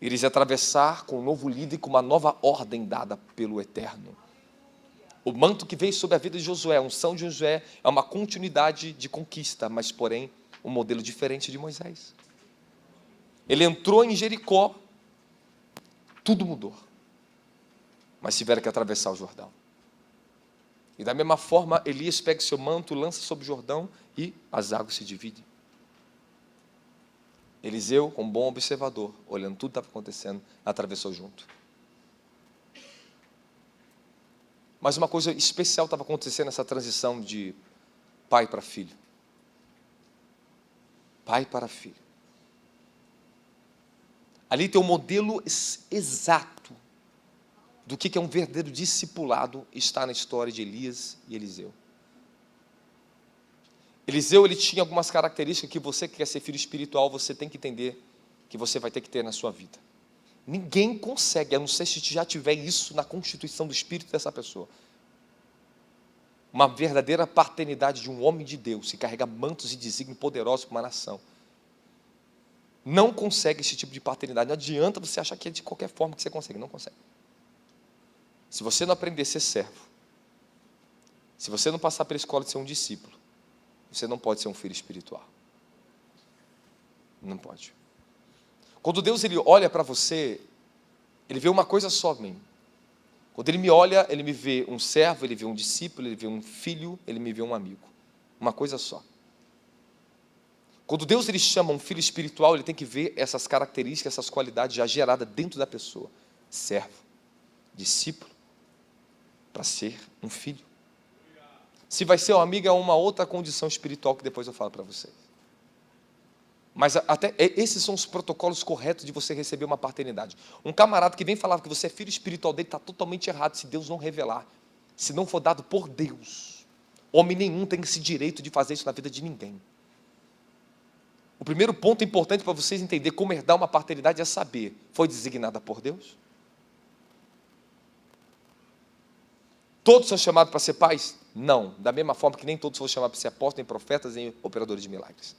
Speaker 1: Eles iam atravessar com um novo líder e com uma nova ordem dada pelo Eterno. O manto que veio sobre a vida de Josué, a unção de Josué, é uma continuidade de conquista, mas porém um modelo diferente de Moisés. Ele entrou em Jericó, tudo mudou. Mas tiveram que atravessar o Jordão. E da mesma forma, Elias pega seu manto, lança sobre o Jordão e as águas se dividem. Eliseu, como bom observador, olhando tudo que estava acontecendo, atravessou junto. Mas uma coisa especial estava acontecendo nessa transição de pai para filho. Pai para filho. Ali tem um modelo exato do que é um verdadeiro discipulado, está na história de Elias e Eliseu. Eliseu, ele tinha algumas características que você que quer ser filho espiritual, você tem que entender que você vai ter que ter na sua vida. Ninguém consegue, a não ser se já tiver isso na constituição do espírito dessa pessoa. Uma verdadeira paternidade de um homem de Deus, que carrega mantos e desígnios poderosos para uma nação. Não consegue esse tipo de paternidade. Não adianta você achar que é de qualquer forma que você consegue. Não consegue. Se você não aprender a ser servo, se você não passar pela escola de ser um discípulo, você não pode ser um filho espiritual. Não pode. Quando Deus ele olha para você, Ele vê uma coisa só em mim. Quando Ele me olha, Ele me vê um servo, Ele vê um discípulo, Ele vê um filho, Ele me vê um amigo. Uma coisa só. Quando Deus ele chama um filho espiritual, Ele tem que ver essas características, essas qualidades já geradas dentro da pessoa. Servo, discípulo, para ser um filho. Se vai ser um amigo, é uma outra condição espiritual que depois eu falo para vocês. Mas até esses são os protocolos corretos de você receber uma paternidade. Um camarada que vem falar que você é filho espiritual dele está totalmente errado se Deus não revelar. Se não for dado por Deus. Homem nenhum tem esse direito de fazer isso na vida de ninguém. O primeiro ponto importante para vocês entenderem como herdar uma paternidade é saber, foi designada por Deus? Todos são chamados para ser pais? Não. Da mesma forma que nem todos foram chamados para ser apóstolos, nem profetas, nem operadores de milagres.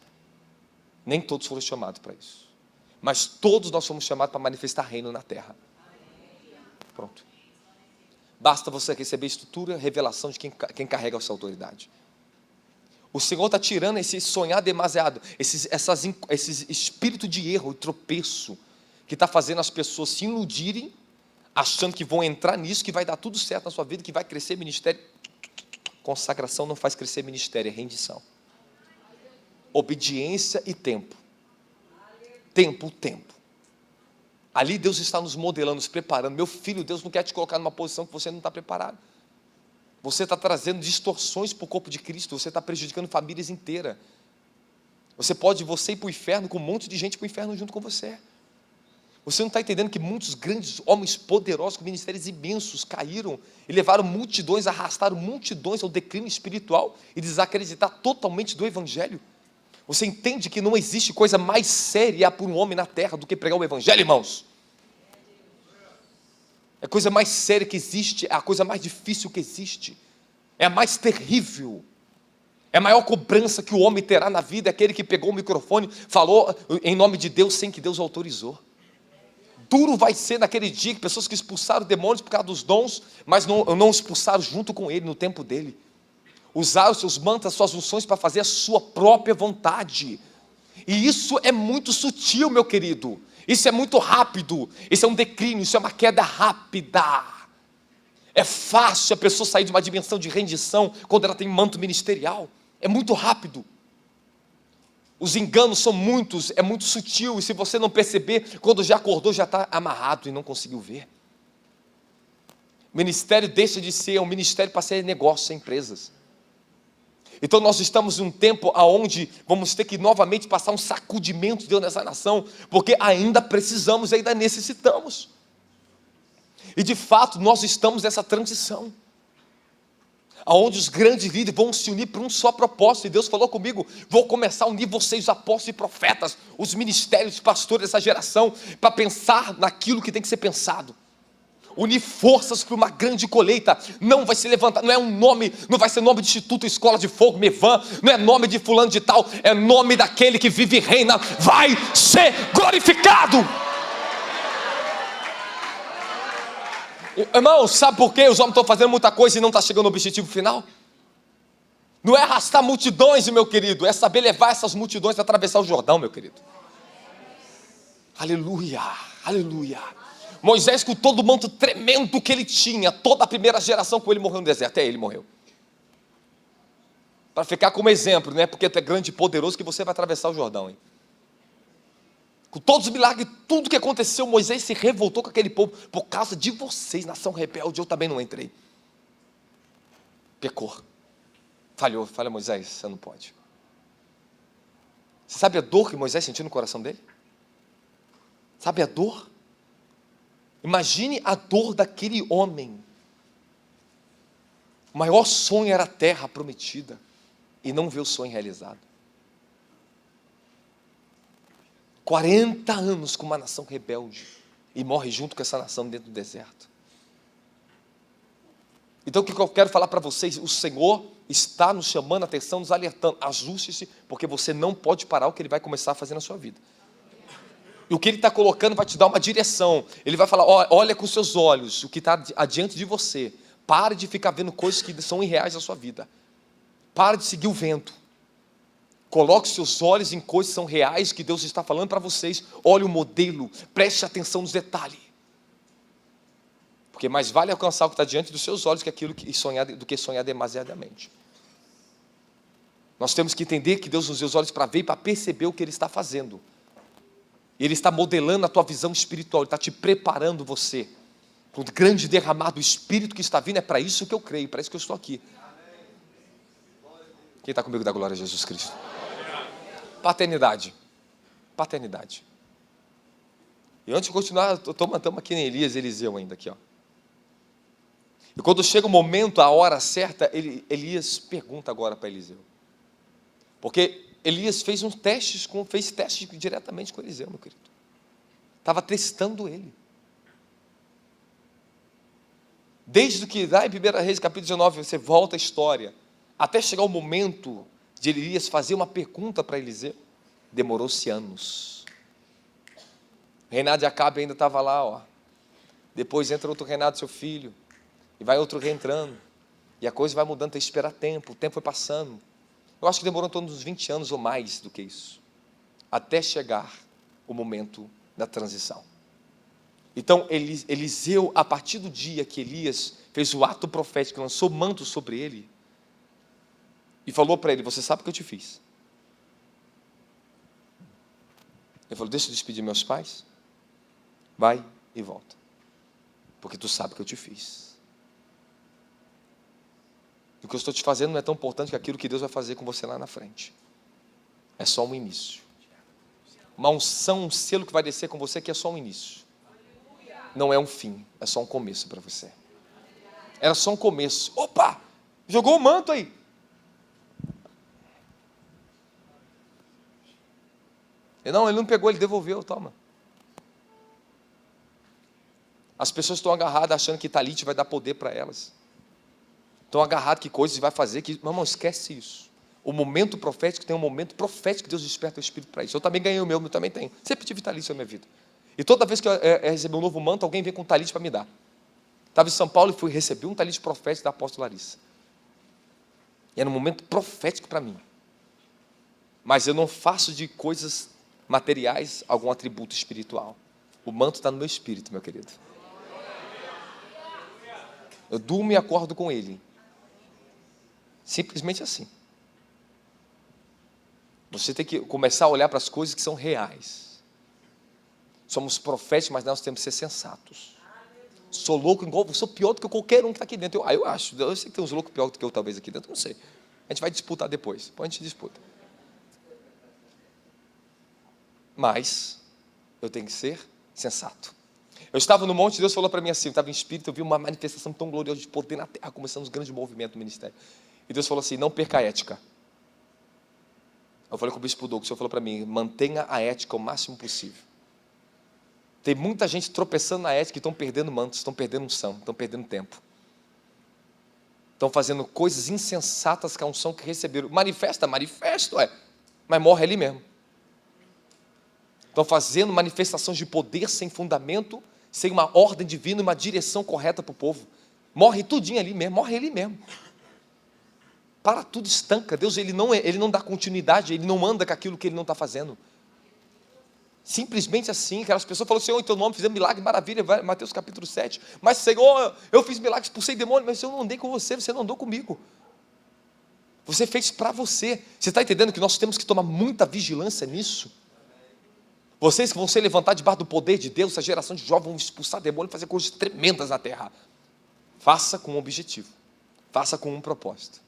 Speaker 1: Nem todos foram chamados para isso. Mas todos nós fomos chamados para manifestar reino na terra. Pronto. Basta você receber estrutura, revelação de quem carrega essa autoridade. O Senhor está tirando esse sonhar demasiado, esses espírito de erro e tropeço, que está fazendo as pessoas se iludirem, achando que vão entrar nisso, que vai dar tudo certo na sua vida, que vai crescer ministério. Consagração não faz crescer ministério, é rendição. Obediência e tempo. Tempo. Ali Deus está nos modelando, nos preparando. Meu filho, Deus não quer te colocar numa posição que você não está preparado. Você está trazendo distorções para o corpo de Cristo, você está prejudicando famílias inteiras. Você ir para o inferno com um monte de gente para o inferno junto com você. Você não está entendendo que muitos grandes homens poderosos, com ministérios imensos, caíram e levaram multidões, arrastaram multidões ao declínio espiritual e desacreditar totalmente do Evangelho? Você entende que não existe coisa mais séria para um homem na terra do que pregar o Evangelho, irmãos? É a coisa mais séria que existe, é a coisa mais difícil que existe, é a mais terrível, é a maior cobrança que o homem terá na vida, é aquele que pegou o microfone, falou em nome de Deus sem que Deus autorizou. duro vai ser naquele dia que pessoas que expulsaram demônios por causa dos dons, mas não expulsaram junto com ele no tempo dele. Usaram os seus mantos, as suas unções para fazer a sua própria vontade. E isso é muito sutil, meu querido. Isso é muito rápido. Isso é um declínio, isso é uma queda rápida. É fácil a pessoa sair de uma dimensão de rendição quando ela tem manto ministerial. É muito rápido. Os enganos são muitos, é muito sutil. E se você não perceber, quando já acordou, já está amarrado e não conseguiu ver. Ministério deixa de ser um ministério para ser negócio, ser empresas. Então nós estamos em um tempo onde vamos ter que novamente passar um sacudimento de Deus nessa nação, porque ainda precisamos, ainda necessitamos. E de fato nós estamos nessa transição, onde os grandes líderes vão se unir para um só propósito. E Deus falou comigo: vou começar a unir vocês, os apóstolos e profetas, os ministérios, os pastores dessa geração, para pensar naquilo que tem que ser pensado. Unir forças para uma grande colheita. Não vai se levantar, não é um nome, não vai ser nome de Instituto Escola de Fogo, Mevan, não é nome de fulano de tal, é nome daquele que vive e reina, vai ser glorificado. Irmão, sabe por quê os homens estão fazendo muita coisa e não está chegando no objetivo final? Não é arrastar multidões, meu querido, é saber levar essas multidões a atravessar o Jordão, meu querido. Aleluia, aleluia. Moisés, com todo o manto tremendo que ele tinha, toda a primeira geração com ele morreu no deserto, até ele morreu. Para ficar como exemplo, não é porque tu é grande e poderoso que você vai atravessar o Jordão, hein? Com todos os milagres, tudo que aconteceu, Moisés se revoltou com aquele povo, por causa de vocês, nação rebelde, eu também não entrei. Pecou, falhou, falha Moisés, você não pode. Você sabe a dor que Moisés sentiu no coração dele? Sabe a dor? Imagine a dor daquele homem. O maior sonho era a terra prometida, e não vê o sonho realizado. 40 anos com uma nação rebelde, e morre junto com essa nação dentro do deserto. Então o que eu quero falar para vocês? O Senhor está nos chamando a atenção, nos alertando: ajuste-se, porque você não pode parar o que Ele vai começar a fazer na sua vida. E o que Ele está colocando vai te dar uma direção. Ele vai falar: olha com seus olhos o que está adiante de você. Pare de ficar vendo coisas que são irreais na sua vida. Pare de seguir o vento. Coloque seus olhos em coisas que são reais, que Deus está falando para vocês. Olhe o modelo, preste atenção nos detalhes. Porque mais vale alcançar o que está diante dos seus olhos do que sonhar demasiadamente. Nós temos que entender que Deus nos deu os olhos para ver e para perceber o que Ele está fazendo. Ele está modelando a tua visão espiritual, Ele está te preparando você para o grande derramado do Espírito que está vindo. É para isso que eu creio, para isso que eu estou aqui. Quem está comigo dá glória a Jesus Cristo. Paternidade. Paternidade. E antes de continuar, estamos aqui em Eliseu ainda aqui, ó. E quando chega o momento, a hora certa, Elias pergunta agora para Eliseu. Porque Elias fez teste diretamente com Eliseu, meu querido. Estava testando ele. Desde que lá em 1 Reis, capítulo 19, você volta a história, até chegar o momento de Elias fazer uma pergunta para Eliseu, demorou-se anos. O reinado de Acabe ainda estava lá, ó. Depois entra outro reinado, seu filho, e vai outro reentrando, e a coisa vai mudando, tem que esperar tempo, o tempo foi passando. Eu acho que demorou em torno dos 20 anos ou mais do que isso, até chegar o momento da transição. Então, Eliseu, a partir do dia que Elias fez o ato profético, lançou manto sobre ele, e falou para ele: você sabe o que eu te fiz? Ele falou: deixa eu despedir meus pais, vai e volta, porque tu sabe o que eu te fiz. O que eu estou te fazendo não é tão importante que aquilo que Deus vai fazer com você lá na frente. É só um início. Uma unção, um selo que vai descer com você, que é só um início. Não é um fim, é só um começo para você. Era só um começo. Opa, jogou o manto aí. Ele não pegou, ele devolveu, toma. As pessoas estão agarradas achando que Talite vai dar poder para elas. Estão agarrados que coisas vai fazer, que, irmão, esquece isso. O momento profético tem um momento profético que Deus desperta o Espírito para isso. Eu também ganhei o meu também tenho. Sempre tive Talite na minha vida. E toda vez que eu recebi um novo manto, alguém vem com um talite para me dar. Estava em São Paulo e recebi um talite profético da apóstola Larissa. E era um momento profético para mim. Mas eu não faço de coisas materiais algum atributo espiritual. O manto está no meu espírito, meu querido. Eu durmo e acordo com ele. Simplesmente assim. Você tem que começar a olhar para as coisas que são reais. Somos proféticos, mas nós temos que ser sensatos. Sou louco igual, sou pior do que qualquer um que está aqui dentro. Eu acho, eu sei que tem uns loucos pior do que eu talvez aqui dentro, não sei. A gente vai disputar depois, depois a gente disputa. Mas eu tenho que ser sensato. Eu estava no monte, Deus falou para mim assim, eu estava em espírito, eu vi uma manifestação tão gloriosa de poder na terra, começando os grandes movimentos do ministério. E Deus falou assim, não perca a ética. Eu falei com o bispo Douglas, o senhor falou para mim, mantenha a ética o máximo possível. Tem muita gente tropeçando na ética e estão perdendo mantos, estão perdendo unção, estão perdendo tempo. Estão fazendo coisas insensatas com a unção que receberam. Manifesto, mas morre ali mesmo. Estão fazendo manifestações de poder sem fundamento, sem uma ordem divina, uma direção correta para o povo. Morre tudinho ali mesmo, morre ali mesmo. Para tudo, estanca. Deus ele não dá continuidade, Ele não anda com aquilo que Ele não está fazendo. Simplesmente assim, aquelas pessoas falam, Senhor, em teu nome fizemos milagre, maravilha, Mateus capítulo 7. Mas Senhor, eu fiz milagres, expulsei demônio, mas eu não andei com você, você não andou comigo. Você fez para você. Você está entendendo que nós temos que tomar muita vigilância nisso? Vocês que vão se levantar debaixo do poder de Deus, essa geração de jovens vão expulsar demônio e fazer coisas tremendas na terra. Faça com um objetivo. Faça com um propósito.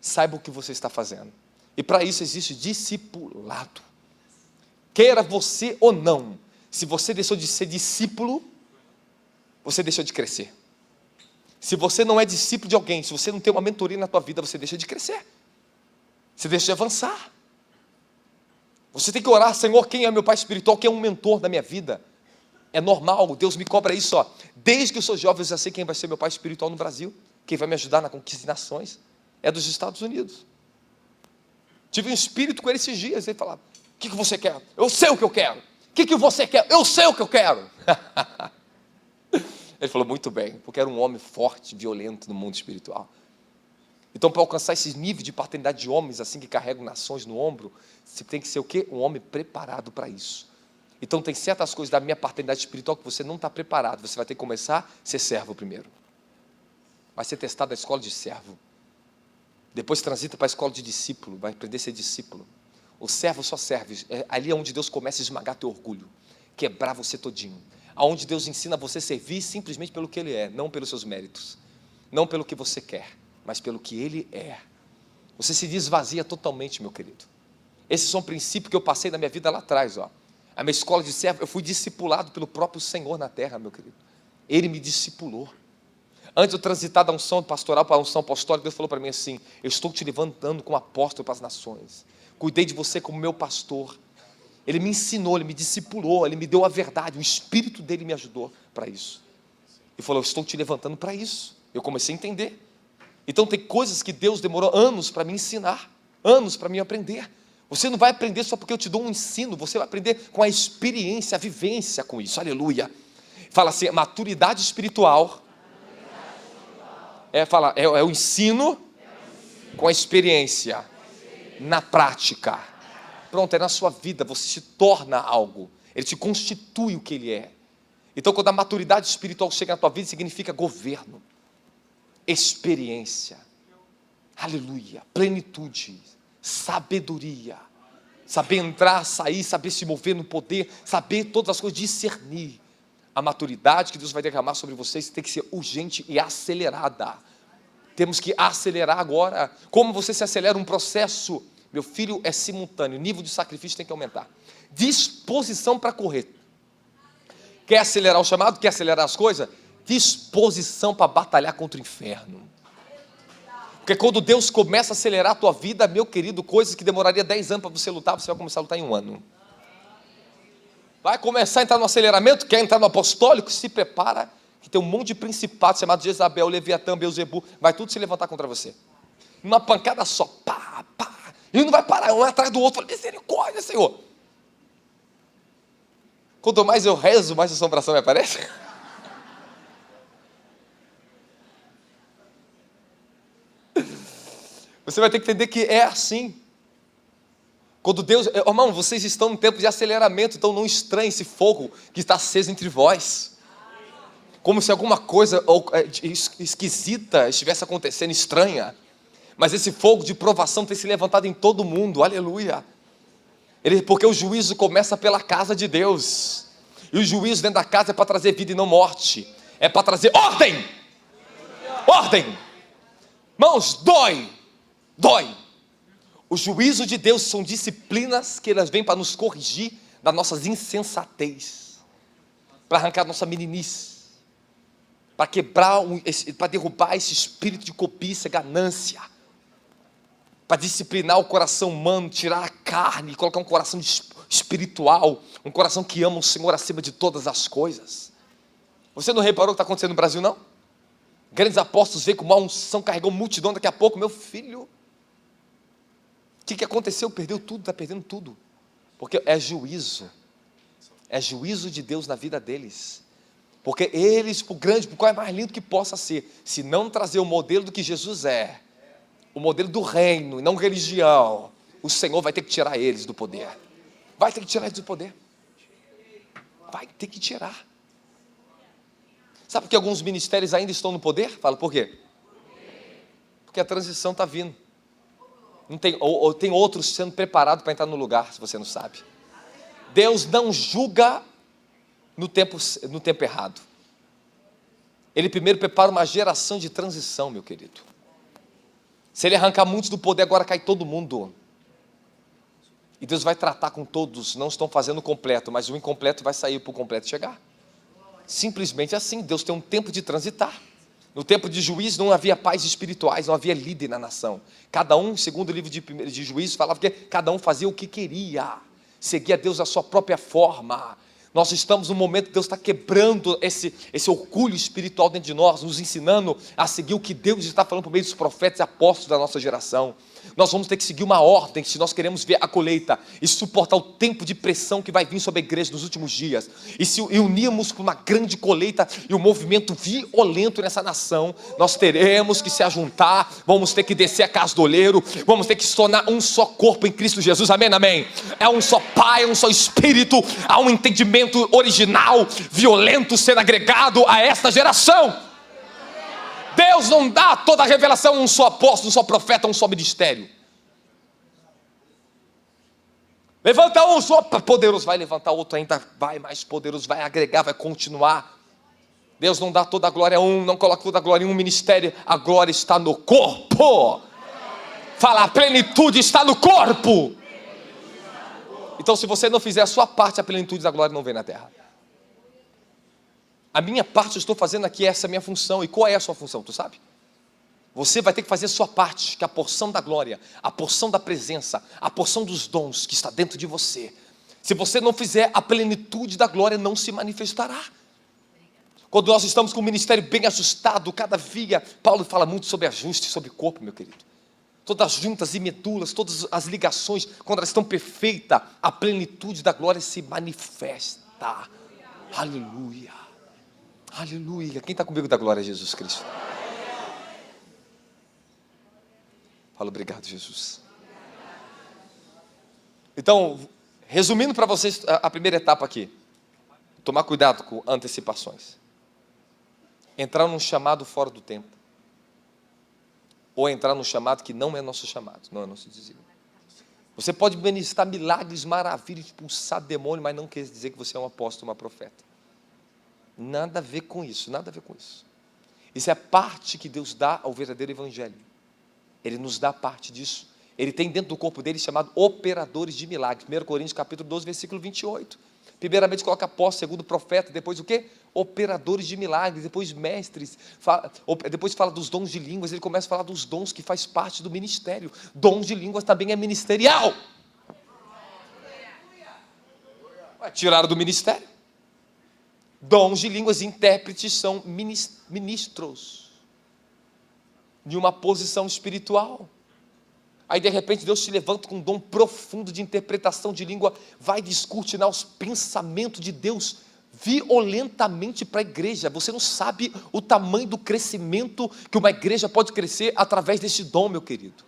Speaker 1: Saiba o que você está fazendo. E para isso existe discipulado. Queira você ou não, se você deixou de ser discípulo, você deixou de crescer. Se você não é discípulo de alguém, se você não tem uma mentoria na tua vida, você deixa de crescer. Você deixa de avançar. Você tem que orar, Senhor, quem é meu pai espiritual, quem é um mentor da minha vida? É normal, Deus me cobra isso, ó. Desde que eu sou jovem, eu já sei quem vai ser meu pai espiritual no Brasil, quem vai me ajudar na conquista de nações, é dos Estados Unidos. Tive um espírito com ele esses dias, ele falava, o que você quer? Eu sei o que eu quero. O que você quer? Eu sei o que eu quero. Ele falou, muito bem, porque era um homem forte, violento no mundo espiritual. Então, para alcançar esses níveis de paternidade de homens, assim, que carregam nações no ombro, você tem que ser o quê? Um homem preparado para isso. Então, tem certas coisas da minha paternidade espiritual que você não está preparado. Você vai ter que começar a ser servo primeiro. Vai ser testado na escola de servo. Depois transita para a escola de discípulo, vai aprender a ser discípulo. O servo só serve, ali é onde Deus começa a esmagar teu orgulho, quebrar você todinho. Aonde Deus ensina você a servir simplesmente pelo que Ele é, não pelos seus méritos, não pelo que você quer, mas pelo que Ele é. Você se esvazia totalmente, meu querido. Esses são princípios que eu passei na minha vida lá atrás, ó. A minha escola de servo, eu fui discipulado pelo próprio Senhor na terra, meu querido. Ele me discipulou. Antes de eu transitar da unção pastoral para a unção apostólica, Deus falou para mim assim, eu estou te levantando como apóstolo para as nações. Cuidei de você como meu pastor. Ele me ensinou, Ele me discipulou, Ele me deu a verdade, o Espírito dEle me ajudou para isso. E falou, eu estou te levantando para isso. Eu comecei a entender. Então tem coisas que Deus demorou anos para me ensinar, anos para me aprender. Você não vai aprender só porque eu te dou um ensino, você vai aprender com a experiência, a vivência com isso, aleluia. Fala assim, maturidade espiritual, é o ensino com a experiência, na prática. Pronto, é na sua vida, você se torna algo, Ele te constitui o que Ele é. Então quando a maturidade espiritual chega na tua vida, significa governo, experiência, aleluia, plenitude, sabedoria, saber entrar, sair, saber se mover no poder, saber todas as coisas, discernir. A maturidade que Deus vai derramar sobre vocês tem que ser urgente e acelerada. Temos que acelerar agora. Como você se acelera um processo? Meu filho, é simultâneo, o nível de sacrifício tem que aumentar. Disposição para correr. Quer acelerar o chamado? Quer acelerar as coisas? Disposição para batalhar contra o inferno. Porque quando Deus começa a acelerar a tua vida, meu querido, coisas que demoraria 10 anos para você lutar, você vai começar a lutar em 1 ano. Vai começar a entrar no aceleramento, quer entrar no apostólico, se prepara, que tem um monte de principados chamados Jezabel, Leviatã, Beuzebu, vai tudo se levantar contra você. Uma pancada só, pá, pá, e não vai parar, um atrás do outro, fala, misericórdia, Senhor. Quanto mais eu rezo, mais assombração me aparece. Você vai ter que entender que é assim. Quando Deus... Irmão, vocês estão num tempo de aceleramento, então não estranhe esse fogo que está aceso entre vós. Como se alguma coisa esquisita estivesse acontecendo, estranha. Mas esse fogo de provação tem se levantado em todo mundo, aleluia. Porque o juízo começa pela casa de Deus. E o juízo dentro da casa é para trazer vida e não morte. É para trazer ordem. Ordem. Irmãos, dói. O juízo de Deus são disciplinas que elas vêm para nos corrigir das nossas insensatez. Para arrancar nossa meninice. Para quebrar, para derrubar esse espírito de cobiça, ganância. Para disciplinar o coração humano, tirar a carne, colocar um coração espiritual, um coração que ama o Senhor acima de todas as coisas. Você não reparou o que está acontecendo no Brasil, não? Grandes apóstolos veio com uma unção, carregou multidão, daqui a pouco, meu filho, o que aconteceu? Perdeu tudo, está perdendo tudo, porque é juízo de Deus na vida deles, porque eles, por grande, por qual é mais lindo que possa ser, se não trazer o modelo do que Jesus é, o modelo do reino, e não religião, o Senhor vai ter que tirar eles do poder. Vai ter que tirar eles do poder. Vai ter que tirar. Sabe por que alguns ministérios ainda estão no poder? Fala, por quê? Porque a transição está vindo. Não tem, ou tem outros sendo preparados para entrar no lugar, se você não sabe. Deus não julga no tempo errado. Ele primeiro prepara uma geração de transição, meu querido. Se ele arrancar muitos do poder, agora cai todo mundo. E Deus vai tratar com todos, não estão fazendo o completo, mas o incompleto vai sair para o completo chegar. Simplesmente assim, Deus tem um tempo de transitar. No tempo de Juízes não havia pais espirituais, não havia líder na nação. Cada um, segundo o livro de Juízes, falava que cada um fazia o que queria, seguia Deus à sua própria forma. Nós estamos num momento que Deus está quebrando esse orgulho espiritual dentro de nós, nos ensinando a seguir o que Deus está falando por meio dos profetas e apóstolos da nossa geração. Nós vamos ter que seguir uma ordem se nós queremos ver a colheita e suportar o tempo de pressão que vai vir sobre a igreja nos últimos dias. E se unirmos para uma grande colheita e um movimento violento nessa nação, nós teremos que se ajuntar, vamos ter que descer a casa do oleiro, vamos ter que se tornar um só corpo em Cristo Jesus, amém, amém? É um só Pai, é um só Espírito, há um entendimento original, violento sendo agregado a esta geração. Deus não dá toda a revelação a um só apóstolo, um só profeta, um só ministério. Levanta um só poderoso, vai levantar outro ainda, vai mais poderoso, vai agregar, vai continuar. Deus não dá toda a glória a um, não coloca toda a glória em um ministério, a glória está no corpo. Fala, a plenitude está no corpo. Então se você não fizer a sua parte, a plenitude da glória não vem na terra. A minha parte eu estou fazendo aqui, essa é a minha função. E qual é a sua função, tu sabe? Você vai ter que fazer a sua parte, que é a porção da glória, a porção da presença, a porção dos dons que está dentro de você. Se você não fizer, a plenitude da glória não se manifestará. Quando nós estamos com o ministério bem ajustado, cada via, Paulo fala muito sobre ajuste, sobre corpo, meu querido. Todas as juntas e medulas, todas as ligações, quando elas estão perfeitas, a plenitude da glória se manifesta. Aleluia. Aleluia. Quem está comigo da glória a Jesus Cristo? Fala, obrigado, Jesus. Então, resumindo para vocês a primeira etapa aqui. Tomar cuidado com antecipações. Entrar num chamado fora do tempo. Ou entrar num chamado que não é nosso chamado, não é nosso desígnio. Você pode ministrar milagres, maravilhas, expulsar demônio, mas não quer dizer que você é um apóstolo, uma profeta. Nada a ver com isso, nada a ver com isso. Isso é parte que Deus dá ao verdadeiro evangelho. Ele nos dá parte disso. Ele tem dentro do corpo dele chamado operadores de milagres. 1 Coríntios capítulo 12, versículo 28. Primeiramente coloca apóstolo, segundo profeta, depois o quê? Operadores de milagres, depois mestres, depois fala dos dons de línguas, ele começa a falar dos dons que faz parte do ministério. Dons de línguas também é ministerial. Tiraram do ministério. Dons de línguas e intérpretes são ministros de uma posição espiritual.
Speaker 2: Aí de repente Deus te levanta com um dom profundo de interpretação de língua, vai descortinar os pensamentos de Deus violentamente para a igreja. Você não sabe o tamanho do crescimento que uma igreja pode crescer através desse dom, meu querido.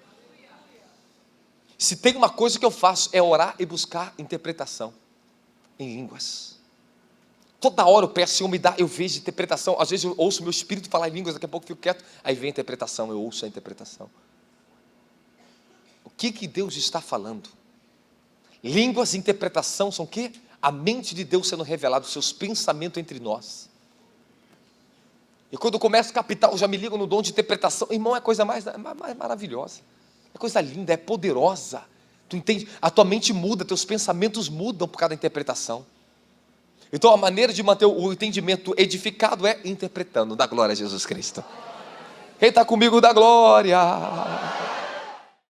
Speaker 2: Se tem uma coisa que eu faço, é orar e buscar interpretação em línguas. Toda hora eu peço, Senhor, me dá, eu vejo interpretação. Às vezes eu ouço meu espírito falar em línguas, daqui a pouco eu fico quieto, aí vem a interpretação, eu ouço a interpretação. O que Deus está falando? Línguas e interpretação são o quê? A mente de Deus sendo revelada, os seus pensamentos entre nós. E quando eu começo a captar, eu já me ligo no dom de interpretação. Irmão, é a coisa mais maravilhosa. É coisa linda, é poderosa. Tu entende? A tua mente muda, teus pensamentos mudam por causa da interpretação. Então a maneira de manter o entendimento edificado é interpretando. Dá glória a Jesus Cristo. Quem está comigo, dá glória.